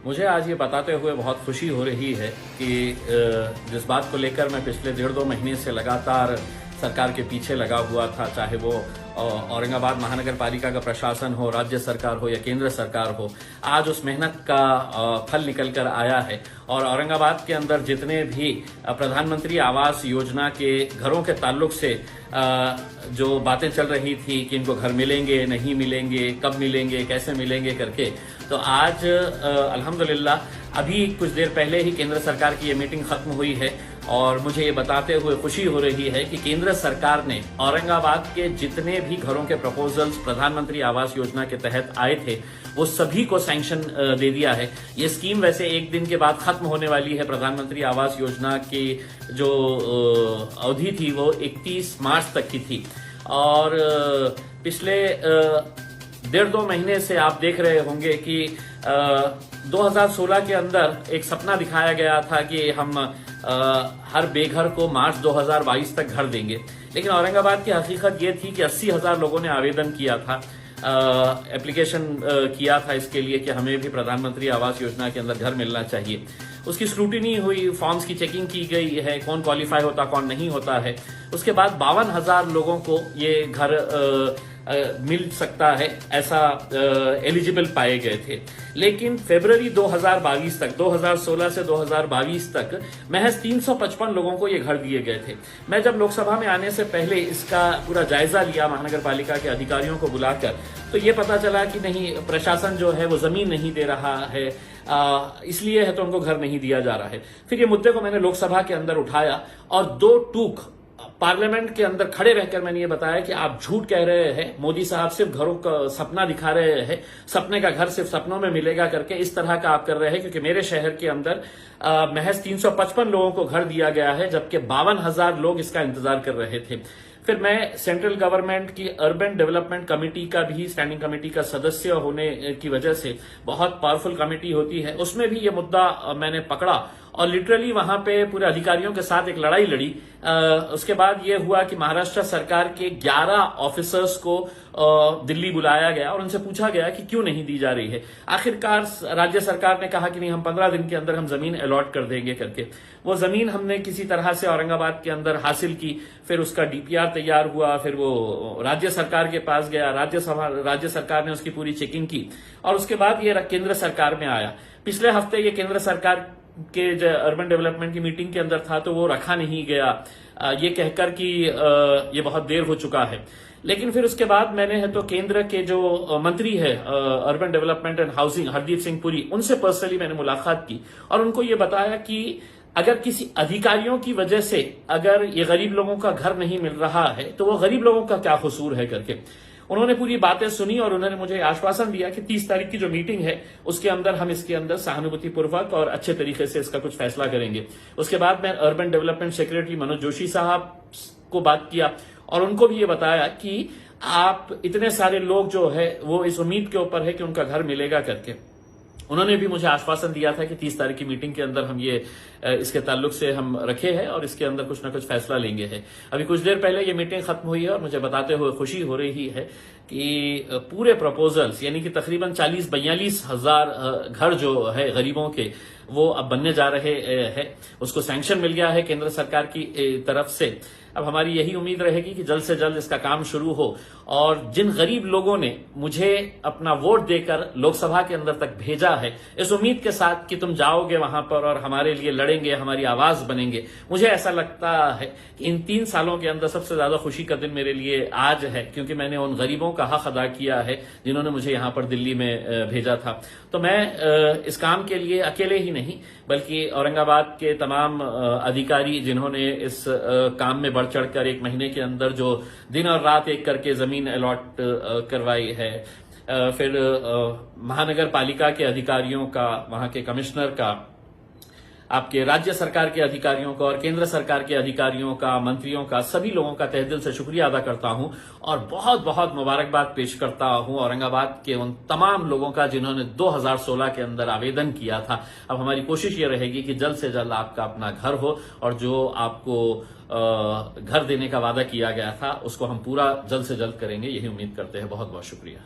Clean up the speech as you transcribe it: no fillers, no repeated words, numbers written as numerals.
मुझे आज ये बताते हुए बहुत खुशी हो रही है कि जिस बात को लेकर मैं पिछले 1.5-2 महीने से लगातार सरकार के पीछे लगा हुआ था, चाहे वो औरंगाबाद महानगर पालिका का प्रशासन हो, राज्य सरकार हो या केंद्र सरकार हो, आज उस मेहनत का फल निकल कर आया है। और औरंगाबाद के अंदर जितने भी प्रधानमंत्री आवास योजना के घरों के ताल्लुक से जो बातें चल रही थी कि इनको घर मिलेंगे, नहीं मिलेंगे, कब मिलेंगे, कैसे मिलेंगे करके, तो आज अल्हम्दुलिल्लाह अभी कुछ देर पहले ही केंद्र सरकार की ये मीटिंग खत्म हुई है और मुझे ये बताते हुए खुशी हो रही है कि केंद्र सरकार ने औरंगाबाद के जितने भी घरों के प्रपोजल्स प्रधानमंत्री आवास योजना के तहत आए थे वो सभी को सैंक्शन दे दिया है। ये स्कीम वैसे एक दिन के बाद खत्म होने वाली है। प्रधानमंत्री आवास योजना की जो अवधि थी वो 31 मार्च तक की थी और पिछले 1.5-2 महीने से आप देख रहे होंगे कि 2016 के अंदर एक सपना दिखाया गया था कि हम हर बेघर को मार्च 2022 तक घर देंगे, लेकिन औरंगाबाद की हकीकत ये थी कि 80,000 लोगों ने आवेदन किया था, एप्लीकेशन किया था इसके लिए कि हमें भी प्रधानमंत्री आवास योजना के अंदर घर मिलना चाहिए। उसकी स्क्रूटिनी हुई, फॉर्म्स की चेकिंग की गई है, कौन क्वालिफाई होता कौन नहीं होता है। उसके बाद 52,000 लोगों को ये घर मिल सकता है, ऐसा एलिजिबल पाए गए थे। लेकिन फरवरी 2022 तक, 2016 से 2022 तक महज 355 लोगों को ये घर दिए गए थे। मैं जब लोकसभा में आने से पहले इसका पूरा जायजा लिया महानगर पालिका के अधिकारियों को बुलाकर, तो ये पता चला कि नहीं, प्रशासन जो है वो जमीन नहीं दे रहा है, इसलिए है तो उनको घर नहीं दिया जा रहा है। फिर ये मुद्दे को मैंने लोकसभा के अंदर उठाया और 2 टूक पार्लियामेंट के अंदर खड़े रहकर मैंने ये बताया कि आप झूठ कह रहे हैं, मोदी साहब सिर्फ घरों का सपना दिखा रहे हैं, सपने का घर सिर्फ सपनों में मिलेगा करके इस तरह का आप कर रहे हैं, क्योंकि मेरे शहर के अंदर महज 355 लोगों को घर दिया गया है, जबकि 52,000 लोग इसका इंतजार कर रहे थे। फिर मैं सेंट्रल गवर्नमेंट की अर्बन डेवलपमेंट कमेटी का भी, स्टैंडिंग कमेटी का सदस्य होने की वजह से, बहुत पावरफुल कमेटी होती है, उसमें भी ये मुद्दा मैंने पकड़ा और लिटरली वहां पे पूरे अधिकारियों के साथ एक लड़ाई लड़ी। उसके बाद ये हुआ कि महाराष्ट्र सरकार के 11 ऑफिसर्स को दिल्ली बुलाया गया और उनसे पूछा गया कि क्यों नहीं दी जा रही है। आखिरकार राज्य सरकार ने कहा कि नहीं, हम 15 दिन के अंदर हम जमीन अलॉट कर देंगे करके। वो जमीन हमने किसी तरह से औरंगाबाद के अंदर हासिल की, फिर उसका डीपीआर तैयार हुआ, फिर वो राज्य सरकार के पास गया, राज्य सरकार ने उसकी पूरी चेकिंग की और उसके बाद ये केंद्र सरकार में आया। पिछले हफ्ते ये केंद्र सरकार के जो अर्बन डेवलपमेंट की मीटिंग के अंदर था तो वो रखा नहीं गया, ये कहकर कि ये बहुत देर हो चुका है। लेकिन फिर उसके बाद मैंने है तो केंद्र के जो मंत्री है urban development and housing, Hardeep Singh Puri, उनसे पर्सनली मैंने मुलाकात की और उनको ये बताया कि अगर किसी अधिकारियों की वजह से अगर ये गरीब लोगों का घर नहीं मिल रहा है तो वो गरीब लोगों का क्या कसूर है करके उन्होंने पूरी बातें सुनी और उन्होंने मुझे आश्वासन दिया कि 30 तारीख की जो मीटिंग है उसके अंदर हम इसके अंदर सहानुभूतिपूर्वक और अच्छे तरीके से इसका कुछ फैसला करेंगे। उसके बाद मैं urban development secretary Manoj Joshi साहब को बात किया और उनको भी ये बताया कि आप इतने सारे लोग जो है वो इस उम्मीद के ऊपर है कि उनका घर मिलेगा करके। उन्होंने भी मुझे आश्वासन दिया था कि 30 तारीख की मीटिंग के अंदर हम ये इसके ताल्लुक से हम रखे हैं और इसके अंदर कुछ ना कुछ फैसला लेंगे है। अभी कुछ देर पहले ये मीटिंग खत्म हुई है और मुझे बताते हुए खुशी हो रही है कि पूरे प्रपोजल्स यानी कि तकरीबन 40-42 हजार घर जो है गरीबों के वो अब बनने जा रहे हैं। उसको सैंक्शन मिल गया है केंद्र सरकार की तरफ से। अब हमारी यही उम्मीद रहेगी कि जल्द से जल्द इसका काम शुरू हो और जिन गरीब लोगों ने मुझे अपना वोट देकर लोकसभा के अंदर तक भेजा है, इस उम्मीद के साथ कि तुम जाओगे वहां पर और हमारे लिए लड़ेंगे, हमारी आवाज बनेंगे, मुझे ऐसा लगता है कि इन 3 सालों के अंदर सबसे ज्यादा खुशी का दिन मेरे लिए आज है, क्योंकि मैंने उन गरीबों का हक अदा किया है जिन्होंने मुझे यहां पर दिल्ली में भेजा था। तो मैं इस काम के लिए अकेले ही नहीं बल्कि औरंगाबाद के तमाम अधिकारी जिन्होंने इस काम में बढ़ चढ़कर 1 महीने के अंदर जो दिन और रात एक करके जमीन अलॉट करवाई है, फिर महानगर पालिका के अधिकारियों का, वहां के कमिश्नर का, आपके राज्य सरकार के अधिकारियों का और केंद्र सरकार के अधिकारियों का, मंत्रियों का, सभी लोगों का तहे दिल से शुक्रिया अदा करता हूं और बहुत बहुत मुबारकबाद पेश करता हूं औरंगाबाद के उन तमाम लोगों का जिन्होंने 2016 के अंदर आवेदन किया था। अब हमारी कोशिश ये रहेगी कि जल्द से जल्द आपका अपना घर हो और जो आपको घर देने का वादा किया गया था उसको हम पूरा जल्द से जल्द करेंगे, यही उम्मीद करते हैं। बहुत बहुत शुक्रिया।